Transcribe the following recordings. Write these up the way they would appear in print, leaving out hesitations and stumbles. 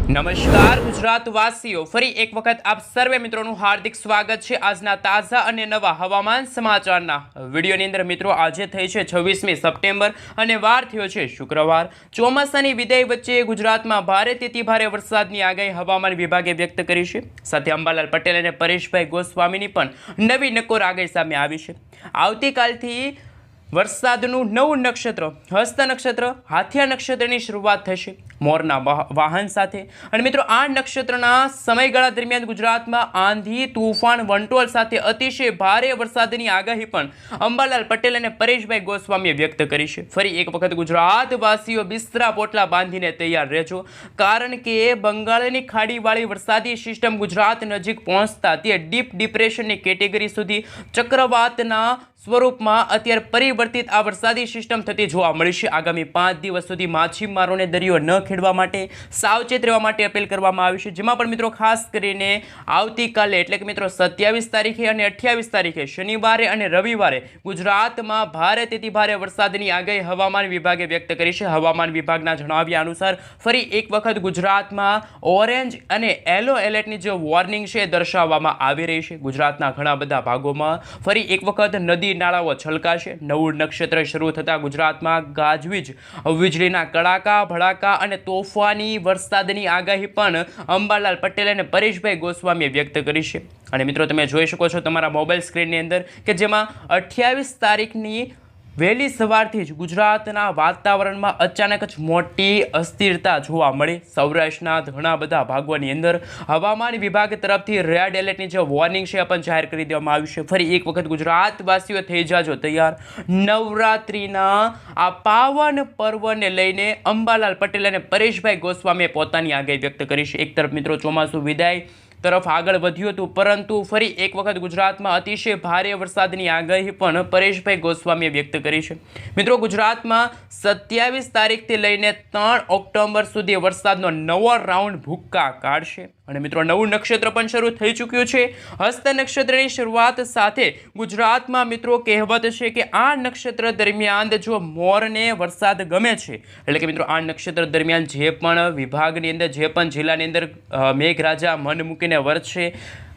નમસ્કાર ગુજરાતવાસીઓ, ફરી એક વખત આપ સર્વે મિત્રોનું હાર્દિક સ્વાગત છે આજના તાજા અને નવા હવામાન સમાચારના વિડીયોની અંદર। મિત્રો, આજે થઈ છે 26મી સપ્ટેમ્બર અને વાર થયો છે શુક્રવાર। ચોમાસાની વિદાય વચ્ચે ગુજરાતમાં ભારેથી ભારે વરસાદની આગાહી હવામાન વિભાગે વ્યક્ત કરી છે। સાથે અંબાલાલ પટેલ અને પરેશભાઈ ગોસ્વામીની પણ નવી નક્કોર આગાહી સામે આવી છે। આવતીકાલથી વરસાદનું નવું નક્ષત્ર હસ્ત નક્ષત્ર હાથિયા નક્ષત્રની શરૂઆત થશે મોરના વાહન સાથે। અને મિત્રો, આ નક્ષત્રના સમયગાળા દરમિયાન ગુજરાતમાં આંધી તૂફાન વંટોળ સાથે અતિશય ભારે વરસાદની આગાહી પણ અંબાલાલ પટેલ અને પરેશભાઈ ગોસ્વામીએ વ્યક્ત કરી છે। ફરી એક વખત ગુજરાતવાસીઓ બિસ્તરા પોટલા બાંધીને તૈયાર રહેજો, કારણ કે બંગાળની ખાડીવાળી વરસાદી સિસ્ટમ ગુજરાત નજીક પહોંચતા તે ડીપ ડિપ્રેશનની કેટેગરી સુધી ચક્રવાતના સ્વરૂપમાં અત્યારે પરિવર્તિત આ વરસાદી સિસ્ટમ થતી જોવા મળી છે। આગામી 5 દિવસ સુધી માછીમારોને દરિયો ન ખેડવા માટે સાવચેત રહેવા માટે અપીલ કરવામાં આવી છે, જેમાં પણ મિત્રો ખાસ કરીને આવતીકાલે એટલે કે મિત્રો 27 તારીખે અને 28 તારીખે શનિવારે અને રવિવારે ગુજરાતમાં ભારેથી ભારે વરસાદની આગાહી હવામાન વિભાગે વ્યક્ત કરી છે। હવામાન વિભાગના જણાવ્યા અનુસાર ફરી એક વખત ગુજરાતમાં ઓરેન્જ અને યલો એલર્ટની જે વોર્નિંગ છે એ દર્શાવવામાં આવી રહી છે। ગુજરાતના ઘણા બધા ભાગોમાં ફરી એક વખત નદી નાળાઓ છલકાશે। નવું નક્ષત્ર શરૂ થતાં ગુજરાતમાં ગાજવીજ, વીજળીના કડાકા ભડાકા અને તોફાની વરસાદની આગાહી પણ અંબાલાલ પટેલ અને પરેશભાઈ ગોસ્વામીએ વ્યક્ત કરી છે। અને મિત્રો, તમે જોઈ શકો છો તમારા મોબાઈલ સ્ક્રીનની અંદર કે જેમાં 28 તારીખની વહેલી સવારથી જ ગુજરાતના વાતાવરણમાં અચાનક જ મોટી અસ્થિરતા જોવા મળી। સૌરાષ્ટ્રના ઘણા બધા ભાગોની અંદર હવામાન વિભાગ તરફથી રેડ એલર્ટની જે વોર્નિંગ છે એ પણ જાહેર કરી દેવામાં આવ્યું છે। ફરી એક વખત ગુજરાતવાસીઓ થઈ જાજો તૈયાર। નવરાત્રિના આ પાવન પર્વને લઈને અંબાલાલ પટેલ અને પરેશભાઈ ગોસ્વામીએ પોતાની આગાહી વ્યક્ત કરી છે। એક તરફ મિત્રો ચોમાસું વિદાય તરફ આગળ વધ્યું હતું, પરંતુ ફરી એક વખત ગુજરાતમાં અતિશય ભારે વરસાદની આગાહી પણ પરેશભાઈ ગોસ્વામીએ વ્યક્ત કરી છે। મિત્રો, ગુજરાતમાં 27 તારીખથી લઈને 3 ઓક્ટોબર સુધી વરસાદનો નવો રાઉન્ડ ભૂક્કા કાઢશે। અને મિત્રો, નવું નક્ષત્ર પણ શરૂ થઈ ચૂક્યું છે। હસ્ત નક્ષત્રની શરૂઆત સાથે ગુજરાતમાં મિત્રો કહેવત છે કે આ નક્ષત્ર દરમિયાન જો મોરને વરસાદ ગમે છે, એટલે કે મિત્રો આ નક્ષત્ર દરમિયાન જે પણ વિભાગની અંદર જે પણ જિલ્લાની અંદર મેઘરાજા મન મૂકીને વરસશે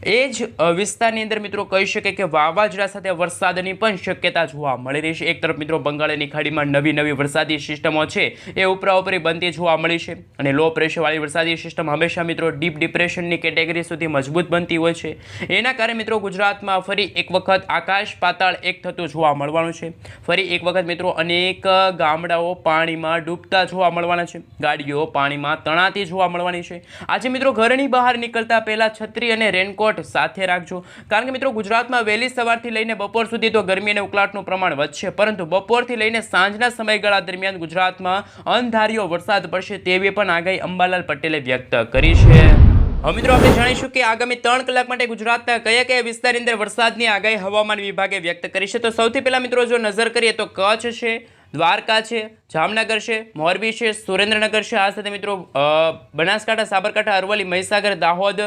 એ જ વિસ્તારની અંદર મિત્રો કહી શકે કે વાવાઝોડા સાથે વરસાદની પણ શક્યતા જોવા મળી રહી છે। એક તરફ મિત્રો બંગાળની ખાડીમાં નવી વરસાદી સિસ્ટમો છે એ ઉપરાઉપરી બનતી જોવા મળી છે, અને લો પ્રેશરવાળી વરસાદી સિસ્ટમ હંમેશા મિત્રો ડીપ ડિપ્રેશનની કેટેગરી સુધી મજબૂત બનતી હોય છે। એના કારણે મિત્રો ગુજરાતમાં ફરી એક વખત આકાશ પાતાળ એક થતું જોવા મળવાનું છે। ફરી એક વખત મિત્રો અનેક ગામડાઓ પાણીમાં ડૂબતા જોવા મળવાના છે, ગાડીઓ પાણીમાં તણાતી જોવા મળવાની છે। આજે મિત્રો ઘરની બહાર નીકળતા પહેલા છત્રી અને રેનકોટ સાથે રાખજો, કારણ કે મિત્રો ગુજરાતમાં વહેલી સવારથી લઈને બપોર સુધી તો ગરમી અને ઉકળાટનું પ્રમાણ વધશે, પરંતુ બપોરથી લઈને સાંજના સમયગાળા દરમિયાન ગુજરાતમાં અણધાર્યો વરસાદ પડશે તેવી પણ આગાહી અંબાલાલ પટેલે વ્યક્ત કરી છે। હવે મિત્રો, આપણે જાણીશું કે આગામી 3 કલાક માટે ગુજરાતના કયા વિસ્તારની અંદર વરસાદની આગાહી હવામાન વિભાગે વ્યક્ત કરી છે। તો સૌથી પહેલા મિત્રો જો નજર કરીએ તો કચ્છ છે, દ્વારકા છે, જામનગર છે, મોરબી છે, સુરેન્દ્રનગર છે, આ સાથે મિત્રો બનાસકાંઠા, સાબરકાંઠા, અરવલ્લી, મહીસાગર, દાહોદ,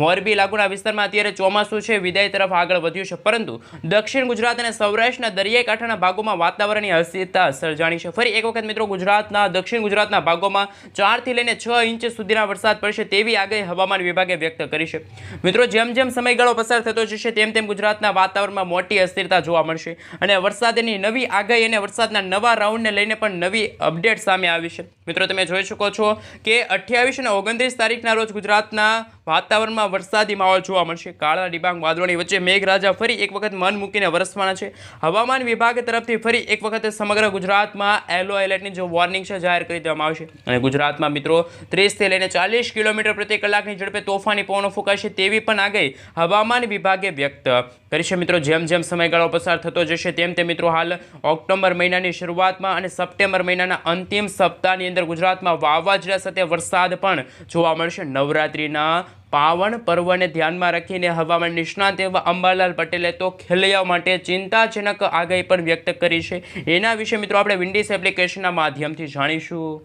મોરબી લાગુના વિસ્તારમાં અત્યારે ચોમાસું છે વિદાય તરફ આગળ વધ્યું છે, પરંતુ દક્ષિણ ગુજરાત અને સૌરાષ્ટ્રના દરિયાઈ કાંઠાના ભાગોમાં વાતાવરણની અસ્થિરતા સર્જાણી છે। ફરી એક વખત મિત્રો ગુજરાતના દક્ષિણ ગુજરાતના ભાગોમાં 4 થી લઈને 6 ઇંચ સુધીના વરસાદ પડશે તેવી આગાહી હવામાન વિભાગે વ્યક્ત કરી છે। મિત્રો, જેમ જેમ સમયગાળો પસાર થતો જશે તેમ તેમ ગુજરાતના વાતાવરણમાં મોટી અસ્થિરતા જોવા મળશે, અને વરસાદની નવી આગાહી અને વરસાદના નવા રાઉન્ડને લઈને પણ નવી અપડેટ સામે આવી છે। મિત્રો, તમે જોઈ શકો છો કે 28 અને 29 તારીખના રોજ ગુજરાતના વાતાવરણમાં વરસાદી માહોલ જોવા મળશે। કાળા ડિબાંગ વાદળોની વચ્ચે મેઘરાજા ફરી એક વખત મન મૂકીને વરસવાના છે। હવામાન વિભાગ તરફથી ફરી એક વખત સમગ્ર ગુજરાતમાં યલો એલર્ટની જે વોર્નિંગ છે જાહેર કરી દેવામાં આવશે, અને ગુજરાતમાં મિત્રો 30 થી લઈને 40 કિલોમીટર પ્રતિ કલાકની ઝડપે તોફાની પવનો ફૂંકાશે તેવી પણ આગાહી હવામાન વિભાગે વ્યક્ત કરી છે। મિત્રો, જેમ જેમ સમયગાળો પસાર થતો જશે તેમ તેમ મિત્રો હાલ ઓક્ટોબર મહિનાની શરૂઆતમાં અને સપ્ટેમ્બર મહિનાના અંતિમ સપ્તાહની અંદર ગુજરાતમાં વાવાઝોડા સાથે વરસાદ પણ જોવા મળશે। નવરાત્રિના પાવન પર્વને ધ્યાનમાં રાખીને હવામાન નિષ્ણાત એવા અંબાલાલ પટેલે તો ખેલૈયાઓ માટે ચિંતાજનક આગાહી પણ વ્યક્ત કરી છે। એના વિશે મિત્રો આપણે વિન્ડીઝ એપ્લિકેશનના માધ્યમથી જાણીશું।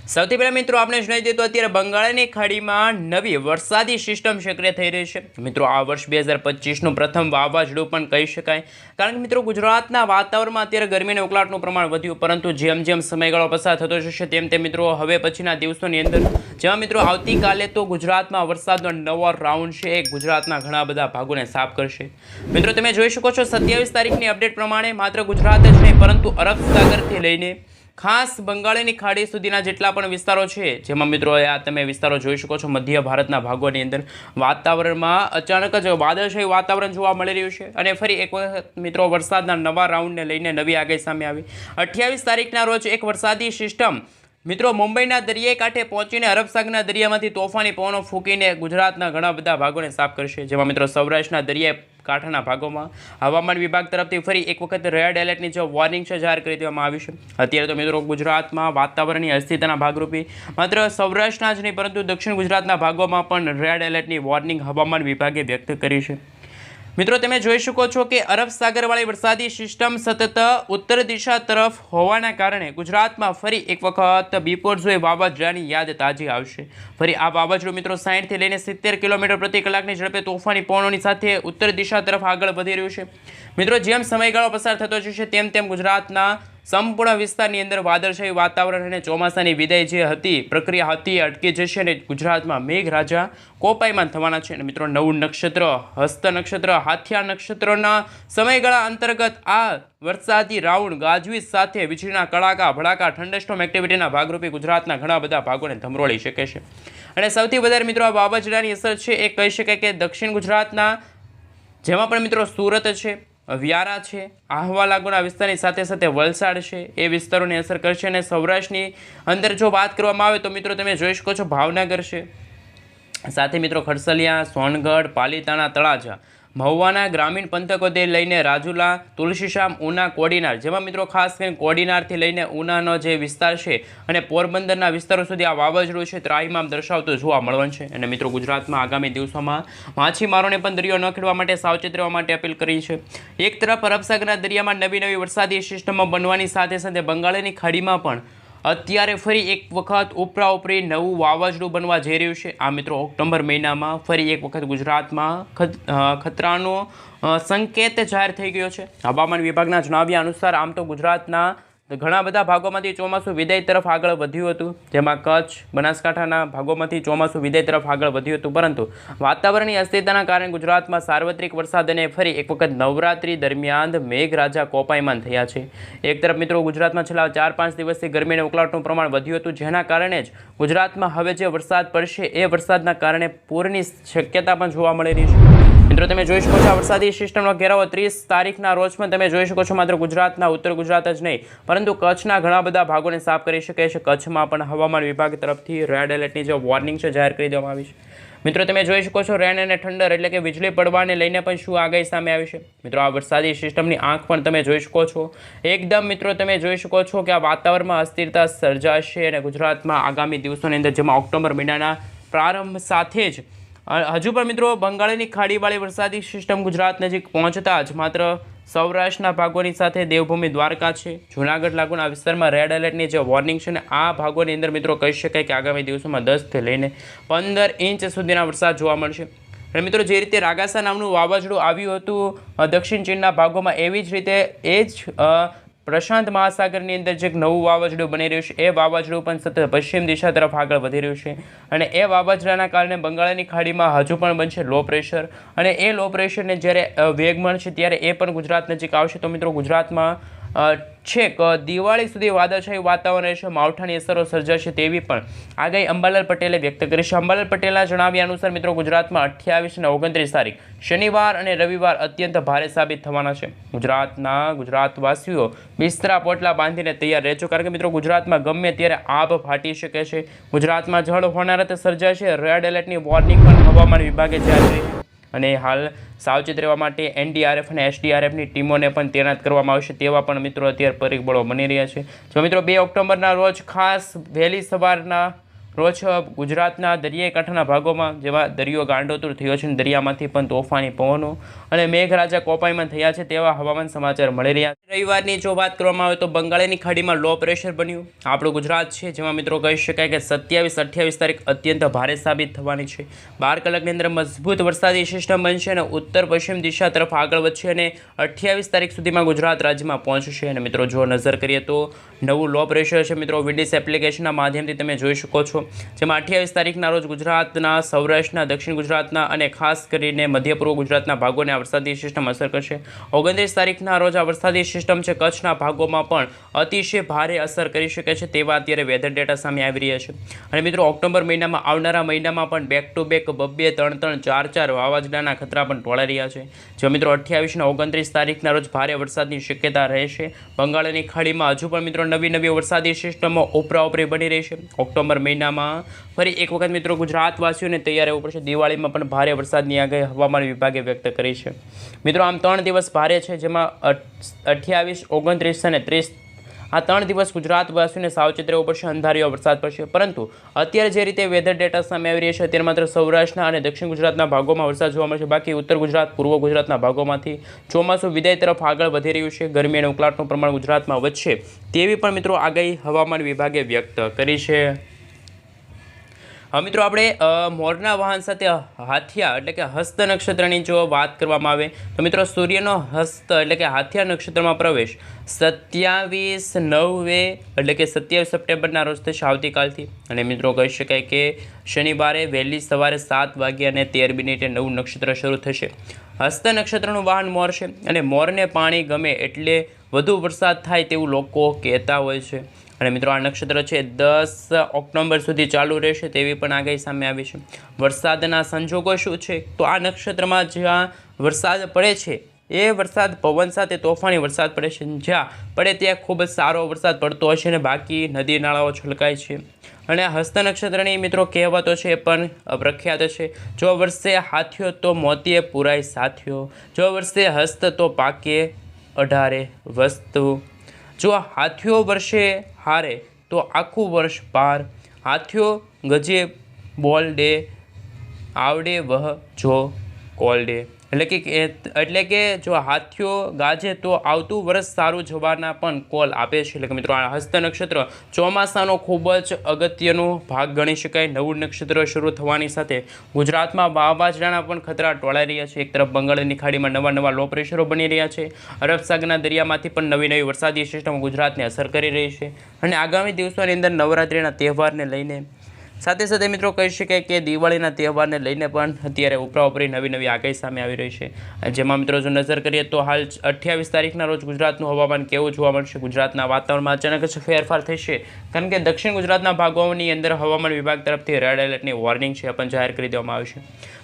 સૌથી પહેલાં મિત્રો આપણે જણાવી દઈએ તો અત્યારે બંગાળની ખાડીમાં નવી વરસાદી સિસ્ટમ સક્રિય થઈ રહી છે. મિત્રો આ વર્ષ 2025નું પ્રથમ વાવાઝોડું પણ કહી શકાય, કારણ કે મિત્રો ગુજરાતના વાતાવરણમાં અત્યારે ગરમીના ઉકળાટનું પ્રમાણ વધ્યું, પરંતુ જેમ જેમ સમયગાળો પસાર થતો જશે તેમ તેમ મિત્રો હવે પછીના દિવસોની અંદર જેમાં મિત્રો આવતીકાલે તો ગુજરાતમાં વરસાદનો નવો રાઉન્ડ છે એ ગુજરાતના ઘણા બધા ભાગોને સાફ કરશે. મિત્રો તમે જોઈ શકો છો 27 તારીખની અપડેટ પ્રમાણે માત્ર ગુજરાત જ નહીં પરંતુ અરબ સાગરથી લઈને ખાસ બંગાળની ખાડી સુધીના જેટલા પણ વિસ્તારો છે, જેમાં મિત્રો આ તમે વિસ્તારો જોઈ શકો છો મધ્ય ભારતના ભાગોની અંદર વાતાવરણમાં અચાનક જ વાદળછાયું વાતાવરણ જોવા મળી રહ્યું છે અને ફરી એક વખત મિત્રો વરસાદના નવા રાઉન્ડને લઈને નવી આગાહી સામે આવી. 28 તારીખના રોજ એક વરસાદી સિસ્ટમ મિત્રો મુંબઈના દરિયાઈ કાંઠે પહોંચીને અરબ સાગરના દરિયામાંથી તોફાની પવનો ફૂંકીને ગુજરાતના ઘણા બધા ભાગોને સાફ કરશે, જેમાં મિત્રો સૌરાષ્ટ્રના દરિયાઈ કાંઠાના ભાગોમાં હવામાન વિભાગ તરફથી ફરી એક વખત રેડ એલર્ટની જે વોર્નિંગ છે જાહેર કરી દેવામાં આવી છે. અત્યારે તો મિત્રો ગુજરાતમાં વાતાવરણની અસ્થિરતાના ભાગરૂપે માત્ર સૌરાષ્ટ્રના જ નહીં પરંતુ દક્ષિણ ગુજરાતના ભાગોમાં પણ રેડ એલર્ટની વોર્નિંગ હવામાન વિભાગે વ્યક્ત કરી છે. મિત્રો તમે જોઈ શકો છો કે અરબ સાગરવાળી વરસાદી સિસ્ટમ સતત ઉત્તર દિશા તરફ હોવાના કારણે ગુજરાતમાં ફરી એક વખત બિપોરજોય વાવાઝોડાની યાદ તાજી આવશે. ફરી આ વાવાઝોડું મિત્રો 60 થી લઈને 70 કિલોમીટર પ્રતિ કલાકની ઝડપે તોફાની પવનોની સાથે ઉત્તર દિશા તરફ આગળ વધી રહ્યું છે. મિત્રો જેમ સમયગાળો પસાર થતો જશે તેમ તેમ ગુજરાતના સંપૂર્ણ વિસ્તારની અંદર વાદળછાયું વાતાવરણ અને ચોમાસાની વિદાય જે હતી પ્રક્રિયા હતી અટકી જશે અને ગુજરાતમાં મેઘરાજા કોપાયમાન થવાના છે. અને મિત્રો નવું નક્ષત્ર હસ્ત નક્ષત્ર હાથિયા નક્ષત્રના સમયગાળા અંતર્ગત આ વરસાદી રાઉન્ડ ગાજવીજ સાથે વીજળીના કડાકા ભડાકા થંડરસ્ટોર્મ એક્ટિવિટીના ભાગરૂપે ગુજરાતના ઘણા બધા ભાગોને ધમરોળી શકે છે. અને સૌથી વધારે મિત્રો આ વાવાઝોડાની અસર છે એ કહી શકાય કે દક્ષિણ ગુજરાતના જેમાં પણ મિત્રો સુરત છે, વ્યારા છે, આહવા લાગુના વિસ્તારની સાથે સાથે વલસાડ છે એ વિસ્તારોને અસર કરશે. અને સૌરાષ્ટ્રની અંદર જો વાત કરવામાં આવે તો મિત્રો તમે જોઈ શકો છો ભાવનગર છે, સાથે મિત્રો ખડસલિયા, સોનગઢ, પાલીતાણા, તળાજા, મહુવાના ગ્રામીણ પંથકોથી લઈને રાજુલા, તુલસીશામ, ઉના, કોડીનાર, જેમાં મિત્રો ખાસ કરીને કોડીનારથી લઈને ઉનાનો જે વિસ્તાર છે અને પોરબંદરના વિસ્તારો સુધી આ વાવાઝોડું છે ત્રાહિમામ દર્શાવતું જોવા મળવાનું છે. અને મિત્રો ગુજરાતમાં આગામી દિવસોમાં માછીમારોને પણ દરિયો ન ખેડવા માટે સાવચેત રહેવા માટે અપીલ કરી છે. એક તરફ અરબ સાગરના દરિયામાં નવી વરસાદી સિસ્ટમો બનવાની સાથે સાથે બંગાળની ખાડીમાં પણ અત્યારે ફરી એક વખત ઉપરી નવું વાવાઝોડું બનવા જઈ રહ્યું છે. આ મિત્રો ઓક્ટોબર મહિનામાં ફરી એક વખત ગુજરાતમાં ખતરાનો સંકેત જાહેર થઈ ગયો છે. હવામાન વિભાગના જણાવ્યા અનુસાર આમ તો ગુજરાતના ઘણા બધા ભાગોમાંથી ચોમાસું વિદાય તરફ આગળ વધ્યું હતું, જેમાં કચ્છ, બનાસકાંઠાના ભાગોમાંથી ચોમાસું વિદાય તરફ આગળ વધ્યું હતું, પરંતુ વાતાવરણની અસ્થિરતાના કારણે ગુજરાતમાં સાર્વત્રિક વરસાદ અને ફરી એક વખત નવરાત્રી દરમિયાન મેઘરાજા કોપાયમાન થયા છે. એક તરફ મિત્રો ગુજરાતમાં છેલ્લા 4-5 દિવસથી ગરમી અને ઉકળાટનું પ્રમાણ વધ્યું હતું, જેના કારણે જ ગુજરાતમાં હવે જે વરસાદ પડશે એ વરસાદના કારણે પૂરની શક્યતા પણ જોવા મળી રહી છે. મિત્રો તમે જોઈ શકો છો આ વરસાદી સિસ્ટમનો ઘેરાવો 30 તારીખના રોજ પણ તમે જોઈ શકો છો માત્ર ગુજરાતના ઉત્તર ગુજરાત જ નહીં પરંતુ કચ્છના ઘણા બધા ભાગોને સાફ કરી શકે છે. કચ્છમાં પણ હવામાન વિભાગ તરફથી રેડ એલર્ટની જે વોર્નિંગ છે જાહેર કરી દેવામાં આવી છે. મિત્રો તમે જોઈ શકો છો રેન અને ઠંડર એટલે કે વીજળી પડવાને લઈને પણ શું આગાહી સામે આવી છે. મિત્રો આ વરસાદી સિસ્ટમની આંખ પણ તમે જોઈ શકો છો. એકદમ મિત્રો તમે જોઈ શકો છો કે આ વાતાવરણમાં અસ્થિરતા સર્જાશે અને ગુજરાતમાં આગામી દિવસોની અંદર જેમાં ઓક્ટોબર મહિનાના પ્રારંભ સાથે જ હજુ પણ મિત્રો બંગાળની ખાડીવાળી વરસાદી સિસ્ટમ ગુજરાત નજીક પહોંચતા જ માત્ર સૌરાષ્ટ્રના ભાગોની સાથે દેવભૂમિ દ્વારકા છે, જૂનાગઢ લાગુના વિસ્તારમાં રેડ એલર્ટની જે વોર્નિંગ છે ને આ ભાગોની અંદર મિત્રો કહી શકાય કે આગામી દિવસોમાં 10થી લઈને 15 ઇંચ સુધીના વરસાદ જોવા મળશે. અને મિત્રો જે રીતે રાગાસા નામનું વાવાઝોડું આવ્યું હતું દક્ષિણ ચીનના ભાગોમાં એવી જ રીતે એ જ પ્રશાંત મહાસાગરની અંદર જે નવું વાવાઝોડું બની રહ્યું છે એ વાવાઝોડું પણ સતત પશ્ચિમ દિશા તરફ આગળ વધી રહ્યું છે. અને એ વાવાઝોડાના કારણે બંગાળની ખાડીમાં હજુ પણ બનશે લો પ્રેશર અને એ લો પ્રેશરને જ્યારે વેગ મળશે ત્યારે એ પણ ગુજરાત નજીક આવશે. તો મિત્રો ગુજરાતમાં છેક દિવાળી સુધી વાદળછાયું વાતાવરણ રહેશે, માવઠાની અસરો સર્જાશે તેવી પણ આગાહી અંબાલાલ પટેલે વ્યક્ત કરી છે. અંબાલાલ પટેલના જણાવ્યા અનુસાર મિત્રો ગુજરાતમાં 28 અને 29 તારીખ શનિવાર અને રવિવાર અત્યંત ભારે સાબિત થવાના છે. ગુજરાતવાસીઓ બિસ્તરા પોટલા બાંધીને તૈયાર રહેજો, કારણ કે મિત્રો ગુજરાતમાં ગમે ત્યારે આભ ફાટી શકે છે. ગુજરાતમાં જળ હોનારત સર્જાશે. રેડ એલર્ટની વોર્નિંગ પણ હવામાન વિભાગે જાહેર કરી છે અને હાલ સાવચેત રહેવા માટે NDRF અને SDRFની ટીમોને પણ તૈનાત કરવામાં આવશે તેવા પણ મિત્રો અત્યારે પરિબળો બની રહ્યા છે. જો મિત્રો 2 ઓક્ટોબરના રોજ ખાસ વહેલી સવારના રોજ ગુજરાતના દરિયાઈ કાંઠાના ભાગોમાં જેવા દરિયો ગાંડોતુર થયો છે અને દરિયામાંથી પણ તોફાની પવનો અને મેઘરાજા કોપાયમાન થયા છે તેવા હવામાન સમાચાર મળી રહ્યા છે. રવિવારની જો વાત કરવામાં આવે તો બંગાળની ખાડીમાં લો પ્રેશર બન્યું આપણું ગુજરાત છે, જેમાં મિત્રો કહી શકાય કે 27-28 તારીખ અત્યંત ભારે સાબિત થવાની છે. 12 કલાકની અંદર મજબૂત વરસાદી સિસ્ટમ બનશે અને ઉત્તર પશ્ચિમ દિશા તરફ આગળ વધશે અને 28 તારીખ સુધીમાં ગુજરાત રાજ્યમાં પહોંચશે. અને મિત્રો જો નજર કરીએ તો નવું લો પ્રેશર છે મિત્રો વિન્ડીઝ એપ્લિકેશનના માધ્યમથી તમે જોઈ શકો છો, જેમાં 28 તારીખના રોજ ગુજરાતના, સૌરાષ્ટ્રના, દક્ષિણ ગુજરાતના અને ખાસ કરીને મધ્ય પૂર્વ ગુજરાતના ભાગોને આ વરસાદી સિસ્ટમ અસર કરશે. 29 તારીખના રોજ આ વરસાદી સિસ્ટમ છે કચ્છના ભાગોમાં પણ અતિશય ભારે અસર કરી શકે છે તેવા અત્યારે વેધર ડેટા સામે આવી રહ્યા છે. અને મિત્રો ઓક્ટોબર મહિનામાં આવનારા મહિનામાં પણ બેક ટુ બેક 2-2, 3-3, 4-4 વાવાઝોડાના ખતરા પણ ટોળાઈ રહ્યા છે. જો મિત્રો 28 અને 29 તારીખના રોજ ભારે વરસાદની શક્યતા રહેશે. બંગાળની ખાડીમાં હજુ પણ મિત્રો નવી વરસાદી સિસ્ટમો ઉપરાઉપરી બની રહી છે. ઓક્ટોબર મહિનામાં ફરી એક વખત મિત્રો ગુજરાતવાસીઓને તૈયાર રહેવું પડશે. દિવાળીમાં પણ ભારે વરસાદની આગાહી હવામાન વિભાગે વ્યક્ત કરી છે. મિત્રો આમ 3 દિવસ ભારે છે, જેમાં 28, 29 અને 30 આ 3 દિવસ ગુજરાતવાસીઓને સાવચેત રહેવું પડશે. અંધારિયો વરસાદ પડશે, પરંતુ અત્યારે જે રીતે વેધર ડેટા સામે આવી રહ્યા છે અત્યારે માત્ર સૌરાષ્ટ્રના અને દક્ષિણ ગુજરાતના ભાગોમાં વરસાદ જોવા મળશે. બાકી ઉત્તર ગુજરાત, પૂર્વ ગુજરાતના ભાગોમાંથી ચોમાસું વિદાય તરફ આગળ વધી રહ્યું છે. ગરમી અને ઉકળાટનું પ્રમાણ ગુજરાતમાં વધશે તેવી પણ મિત્રો આગાહી હવામાન વિભાગે વ્યક્ત કરી છે. હવે મિત્રો આપણે મોરના વાહન સાથે હાથિયા એટલે કે હસ્ત નક્ષત્રની જો વાત કરવામાં આવે તો મિત્રો સૂર્યનો હસ્ત એટલે કે હાથિયા નક્ષત્રમાં પ્રવેશ 27/9 એટલે કે 27 સપ્ટેમ્બરના રોજ થશે આવતીકાલથી. અને મિત્રો કહી શકાય કે શનિવારે વહેલી સવારે 7:13 નવું નક્ષત્ર શરૂ થશે. હસ્ત નક્ષત્રનું વાહન મોર છે અને મોરને પાણી ગમે એટલે વધુ વરસાદ થાય તેવું લોકો કહેતા હોય છે. અને મિત્રો આ નક્ષત્ર છે 10 ઓક્ટોબર સુધી ચાલુ રહેશે તેવી પણ આગાહી સામે આવી છે. વરસાદના સંજોગો શું છે તો આ નક્ષત્રમાં જ્યાં વરસાદ પડે છે એ વરસાદ પવન સાથે તોફાની વરસાદ પડે છે. જ્યાં પડે ત્યાં ખૂબ જ સારો વરસાદ પડતો હશે અને બાકી નદી નાળાઓ છલકાય છે. અને હસ્ત નક્ષત્રની મિત્રો કહેવતો છે એ પણ પ્રખ્યાત છે. જો વર્ષે હાથ્યો તો મોતીએ પુરાય સાથ્યો, જો વર્ષે હસ્ત તો પાકે 18 વસ્તુ, જો હાથ્યો વર્ષે હારે તો આખું વર્ષ પાર, હાથ્યો ગજે બોલડે આવડે વહ જો કોલડે. એટલે કે જો હાથીઓ ગાજે તો આવતું વર્ષ સારું જવાના પણ કોલ આપે છે. એટલે કે મિત્રો આ હસ્ત નક્ષત્ર ચોમાસાનો ખૂબ જ અગત્યનો ભાગ ગણી શકાય. નવું નક્ષત્ર શરૂ થવાની સાથે ગુજરાતમાં વાવાઝોડાના પણ ખતરા ટોળાઈ રહ્યા છે. એક તરફ બંગાળની ખાડીમાં નવા લો પ્રેશરો બની રહ્યા છે. અરબ સાગરના દરિયામાંથી પણ નવી વરસાદી સિસ્ટમ ગુજરાતને અસર કરી રહી છે. અને આગામી દિવસોની અંદર નવરાત્રિના તહેવારને લઈને સાથે મિત્રો કહી શકાય કે દિવાળીના તહેવારને લઈને પણ અત્યારે ઉપરાઉપરી નવી આગાહી સામે આવી રહી છે. જેમાં મિત્રો જો નજર કરીએ તો હાલ 28 તારીખના રોજ ગુજરાતનું હવામાન કેવું જોવા મળશે. ગુજરાતના વાતાવરણમાં અચાનક જ ફેરફાર થશે, કારણ કે દક્ષિણ ગુજરાતના ભાગોની અંદર હવામાન વિભાગ તરફથી રેડ એલર્ટની વોર્નિંગ છે પણ જાહેર કરી દેવામાં આવી છે.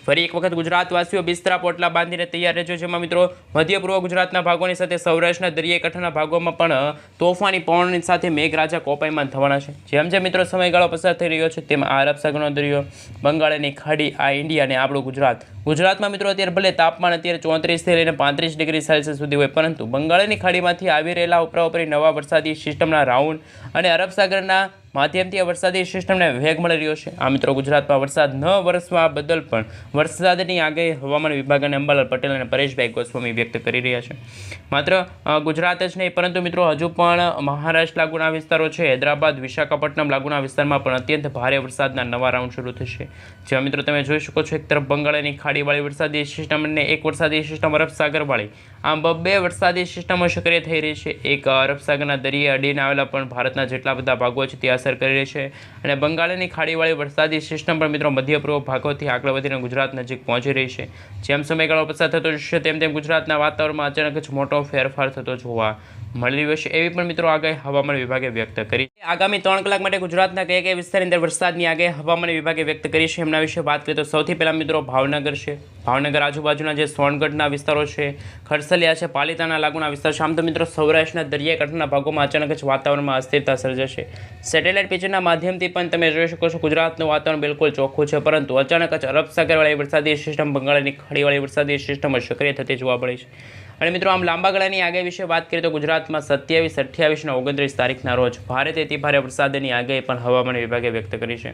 ફરી એક વખત ગુજરાતવાસીઓ બિસ્તરા પોટલા બાંધીને તૈયાર રહેજો. જેમાં મિત્રો મધ્ય પૂર્વ ગુજરાતના ભાગોની સાથે સૌરાષ્ટ્રના દરિયાઈ કાંઠાના ભાગોમાં પણ તોફાની પવનની સાથે મેઘરાજા કોપાયમાન થવાના છે. જેમ મિત્રો સમયગાળો પસાર થઈ રહ્યો છે તેમ આ અરબ સાગરનો દરિયો, બંગાળની ખાડી, આ ઇન્ડિયા અને આપણું ગુજરાતમાં મિત્રો અત્યારે ભલે તાપમાન અત્યારે 34 થી લઈને 35 ડિગ્રી સેલ્સિયસ સુધી હોય, પરંતુ બંગાળની ખાડીમાંથી આવી રહેલા ઉપરાઉપરી નવા વરસાદી સિસ્ટમના રાઉન્ડ અને અરબ સાગરના માધ્યમથી આ વરસાદી સિસ્ટમને વેગ મળી રહ્યો છે. આ મિત્રો ગુજરાતમાં વરસાદ ન વરસવા બદલ પણ વરસાદની આગાહી હવામાન વિભાગ અને અંબાલાલ પટેલ અને પરેશભાઈ ગોસ્વામી વ્યક્ત કરી રહ્યા છે. માત્ર ગુજરાત જ નહીં પરંતુ મિત્રો હજુ પણ મહારાષ્ટ્ર લાગુના વિસ્તારો છે, હૈદરાબાદ, વિશાખાપટ્ટનમ લાગુના વિસ્તારમાં પણ અત્યંત ભારે વરસાદના નવા રાઉન્ડ શરૂ થશે. જેમાં મિત્રો તમે જોઈ શકો છો એક તરફ બંગાળની ખાડીવાળી વરસાદી સિસ્ટમ અને એક વરસાદી સિસ્ટમ અરબ સાગરવાળી, આમ બે વરસાદી સિસ્ટમો સક્રિય થઈ રહી છે. એક અરબ સાગરના દરિયા અડીને આવેલા પણ ભારતના જેટલા બધા ભાગો છે તે અસર કરી રહી છે અને બંગાળની ખાડીવાળી વરસાદી સિસ્ટમ પણ મિત્રો મધ્ય પૂર્વ ભાગોથી આગળ વધીને ગુજરાત નજીક પહોંચી રહી છે. જેમ સમયગાળો પસાર થતો જશે તેમ ગુજરાતના વાતાવરણમાં અચાનક જ મોટો ફેરફાર થતો જોવા મળી રહ્યો છે એવી પણ મિત્રો આગાહી હવામાન વિભાગે વ્યક્ત કરી. આગામી 3 કલાક માટે ગુજરાતના કયા વિસ્તારની અંદર વરસાદની આગાહી હવામાન વિભાગે વ્યક્ત કરી છે એમના વિશે વાત કરીએ તો સૌથી પહેલાં મિત્રો ભાવનગર છે. ભાવનગર આજુબાજુના જે સોનગઢના વિસ્તારો છે, ખરસલિયા છે, પાલિતાણા લાગુના વિસ્તાર છે. આમ તો મિત્રો સૌરાષ્ટ્રના દરિયાઈ કાંઠાના ભાગોમાં અચાનક જ વાતાવરણમાં અસ્થિરતા સર્જાશે. સેટેલાઇટ પિક્ચરના માધ્યમથી પણ તમે જોઈ શકો છો ગુજરાતનું વાતાવરણ બિલકુલ ચોખ્ખું છે, પરંતુ અચાનક જ અરબ સાગરવાળી વરસાદી સિસ્ટમ, બંગાળની ખાડીવાળી વરસાદી સિસ્ટમ સક્રિય થતી જોવા મળી છે. અને મિત્રો આમ લાંબા ગાળાની આગાહી વિશે વાત કરીએ તો ગુજરાતમાં 27, 28 અને 29 તારીખના રોજ ભારેથી અતિ ભારે વરસાદની આગાહી પણ હવામાન વિભાગે વ્યક્ત કરી છે.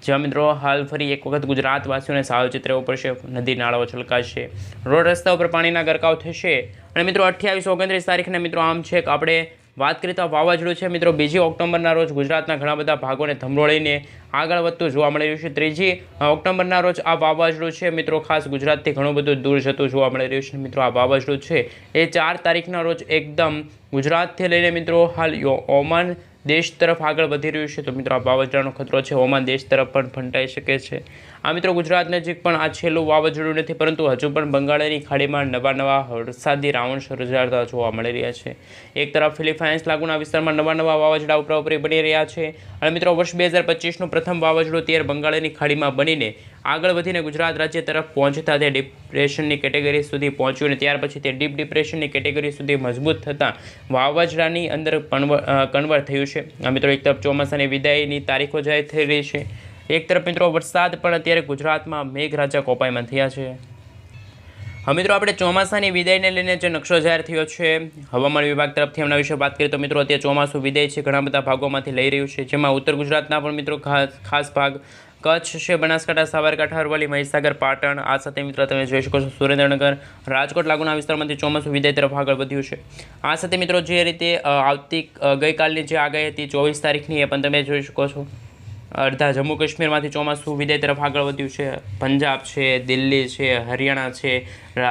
જેમાં મિત્રો હાલ ફરી એક વખત ગુજરાતવાસીઓને સાવચેત રહેવું પડશે. નદી નાળાઓ છલકાશે, રોડ રસ્તા ઉપર પાણીના ગરકાવ થશે. અને મિત્રો 28, 29 તારીખને મિત્રો આમ છે કે આપણે વાત કરીએ તો આ વાવાઝોડું છે મિત્રો 2 ઓક્ટોબરના રોજ ગુજરાતના ઘણા બધા ભાગોને ધમરોળીને આગળ વધતું જોવા મળી રહ્યું છે. 3 ઓક્ટોબરના રોજ આ વાવાઝોડું છે મિત્રો ખાસ ગુજરાતથી ઘણું બધું દૂર જતું જોવા મળી રહ્યું છે. મિત્રો આ વાવાઝોડું છે એ 4 તારીખના રોજ એકદમ ગુજરાતથી લઈને મિત્રો હાલ ઓમાન દેશ તરફ આગળ વધી રહ્યું છે. તો મિત્રો આ વાવાઝોડાનો ખતરો છે ઓમાન દેશ તરફ પણ ફંટાઈ શકે છે. આ મિત્રો ગુજરાત નજીક પણ આ છેલ્લું વાવાઝોડું નથી, પરંતુ હજુ પણ બંગાળની ખાડીમાં નવા વરસાદી રાઉન્ડ સર્જાતા જોવા મળી રહ્યા છે. એક તરફ ફિલિપાઇન્સ લાગુના વિસ્તારમાં નવા વાવાઝોડા ઉપરાઉપરી બની રહ્યા છે. અને મિત્રો વર્ષ 2025નું પ્રથમ વાવાઝોડું 13 બંગાળની ખાડીમાં બનીને આગળ વધીને ગુજરાત રાજ્ય તરફ પહોંચતા તે ડિપ્રેશનની કેટેગરી સુધી પહોંચ્યું અને ત્યાર પછી તે ડીપ ડિપ્રેશનની કેટેગરી સુધી મજબૂત થતાં વાવાઝોડાની અંદર કન્વર્ટ થયું છે. આ મિત્રો એક તરફ ચોમાસાની વિદાયની તારીખો જાહેર થઈ રહી છે. એક તરફ મિત્રો વરસાદ પણ અત્યારે ગુજરાતમાં મેઘરાજા કોપાઈમાં થયા છે. હવે મિત્રો આપણે ચોમાસાની વિદાયને લઈને જે નકશો જાહેર થયો છે હવામાન વિભાગ તરફથી એમના વિશે વાત કરીએ તો મિત્રો અત્યારે ચોમાસું વિદાય છે ઘણા બધા ભાગોમાંથી લઈ રહ્યું છે. જેમાં ઉત્તર ગુજરાતના પણ મિત્રો ખાસ ભાગ કચ્છ છે, બનાસકાંઠા, સાબરકાંઠા, અરવલ્લી, મહીસાગર, પાટણ, આ સાથે મિત્રો તમે જોઈ શકો છો સુરેન્દ્રનગર, રાજકોટ લાગુના વિસ્તારમાંથી ચોમાસું વિદાય તરફ આગળ વધ્યું છે. આ સાથે મિત્રો જે રીતે ગઈકાલની જે આગાહી હતી 24 તારીખની એ પણ તમે જોઈ શકો છો. અડધા જમ્મુ કાશ્મીરમાંથી ચોમાસું વિદાય તરફ આગળ વધ્યું છે. પંજાબ છે, દિલ્હી છે, હરિયાણા છે,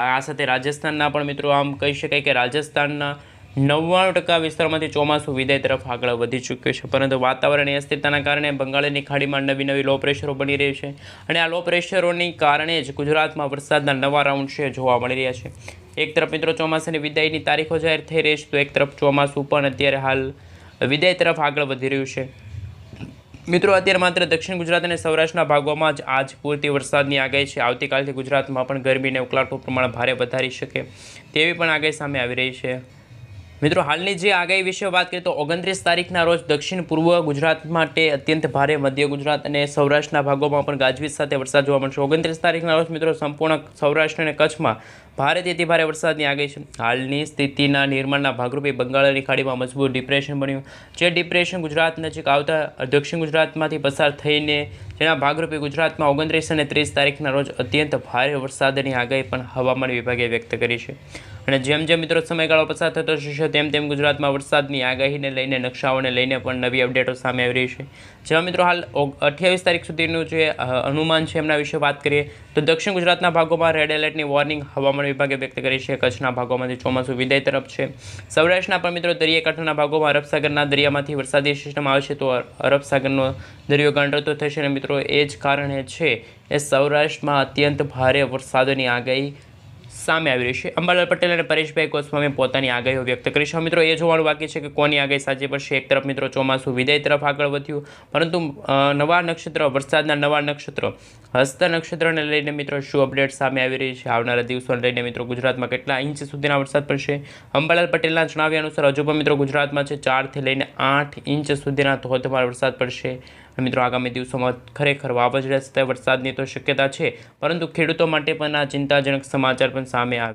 આ સાથે રાજસ્થાનના પણ મિત્રો આમ કહી શકાય કે રાજસ્થાનના 99% વિસ્તારમાંથી ચોમાસું વિદાય તરફ આગળ વધી ચૂક્યું છે. પરંતુ વાતાવરણીય અસ્થિરતાના કારણે બંગાળની ખાડીમાં નવી લો પ્રેશરો બની રહી છે. અને આ લો પ્રેશરોની કારણે જ ગુજરાતમાં વરસાદના નવા રાઉન્ડ છે જોવા મળી રહ્યા છે. એક તરફ મિત્રો ચોમાસાની વિદાયની તારીખો જાહેર થઈ રહી છે તો એક તરફ ચોમાસું પણ અત્યારે હાલ વિદાય તરફ આગળ વધી રહ્યું છે. મિત્રો અત્યારે માત્ર દક્ષિણ ગુજરાત અને સૌરાષ્ટ્રના ભાગોમાં જ આજ પૂરતી વરસાદની આગાહી છે. આવતીકાલથી ગુજરાતમાં પણ ગરમીને ઉકળાટનું પ્રમાણ ભારે વધારી શકે તેવી પણ આગાહી સામે આવી રહી છે. મિત્રો હાલની જે આગાહી વિશે વાત કરીએ તો 29 તારીખના રોજ દક્ષિણ પૂર્વ ગુજરાત માટે અત્યંત ભારે, મધ્ય ગુજરાત અને સૌરાષ્ટ્રના ભાગોમાં પણ ગાજવીજ સાથે વરસાદ જોવા મળશે. 29 તારીખના રોજ મિત્રો સંપૂર્ણ સૌરાષ્ટ્ર અને કચ્છમાં ભારેથી અતિ ભારે વરસાદની આગાહી છે. હાલની સ્થિતિના નિર્માણના ભાગરૂપે બંગાળની ખાડીમાં મજબૂત ડિપ્રેશન બન્યું. જે ડિપ્રેશન ગુજરાત નજીક આવતા દક્ષિણ ગુજરાતમાંથી પસાર થઈને જેના ભાગરૂપે ગુજરાતમાં 29 અને 30 તારીખના રોજ અત્યંત ભારે વરસાદની આગાહી પણ હવામાન વિભાગે વ્યક્ત કરી છે. અને જેમ મિત્રો સમયગાળો પસાર થતો જશે તેમ ગુજરાતમાં વરસાદની આગાહીને લઈને નકશાઓને લઈને પણ નવી અપડેટો સામે આવી રહી છે. જેમાં મિત્રો હાલ 28 તારીખ સુધીનું જે અનુમાન છે એમના વિશે વાત કરીએ તો દક્ષિણ ગુજરાતના ભાગોમાં રેડ એલર્ટની વોર્નિંગ હવામાન વિભાગે વ્યક્ત કરી છે. કચ્છના ભાગોમાંથી ચોમાસું વિદાય તરફ છે. સૌરાષ્ટ્રના પણ મિત્રો દરિયાકાંઠાના ભાગોમાં અરબસાગરના દરિયામાંથી વરસાદી સિસ્ટમ આવશે તો અરબસાગરનો દરિયો ગાંઠતો થશે અને મિત્રો એ જ કારણે છે એ સૌરાષ્ટ્રમાં અત્યંત ભારે વરસાદની આગાહી સામે આવી રહી છે. અંબાલાલ પટેલ અને પરેશભાઈ ગોસ્વામી પોતાની આગાહીઓ વ્યક્ત કરી છે. મિત્રો એ જોવાનું બાકી છે કે કોની આગાહી સાચી પડશે. એક તરફ મિત્રો ચોમાસું વિદાય તરફ આગળ વધ્યું, પરંતુ નવા નક્ષત્ર, વરસાદના નવા નક્ષત્ર, હસ્ત નક્ષત્રને લઈને મિત્રો શું અપડેટ સામે આવી રહી છે, આવનારા દિવસોને લઈને મિત્રો ગુજરાતમાં કેટલા ઇંચ સુધીના વરસાદ પડશે. અંબાલાલ પટેલના જણાવ્યા અનુસાર હજુ પણ મિત્રો ગુજરાતમાં છે 4 થી લઈને 8 ઇંચ સુધીના ધોધમાર વરસાદ પડશે. મિત્રો આગામી દિવસોમાં ખરેખર વાવાઝોડા સાથે વરસાદની તો શક્યતા છે, પરંતુ ખેડૂતો માટે પણ આ ચિંતાજનક સમાચાર પણ સામે આવે.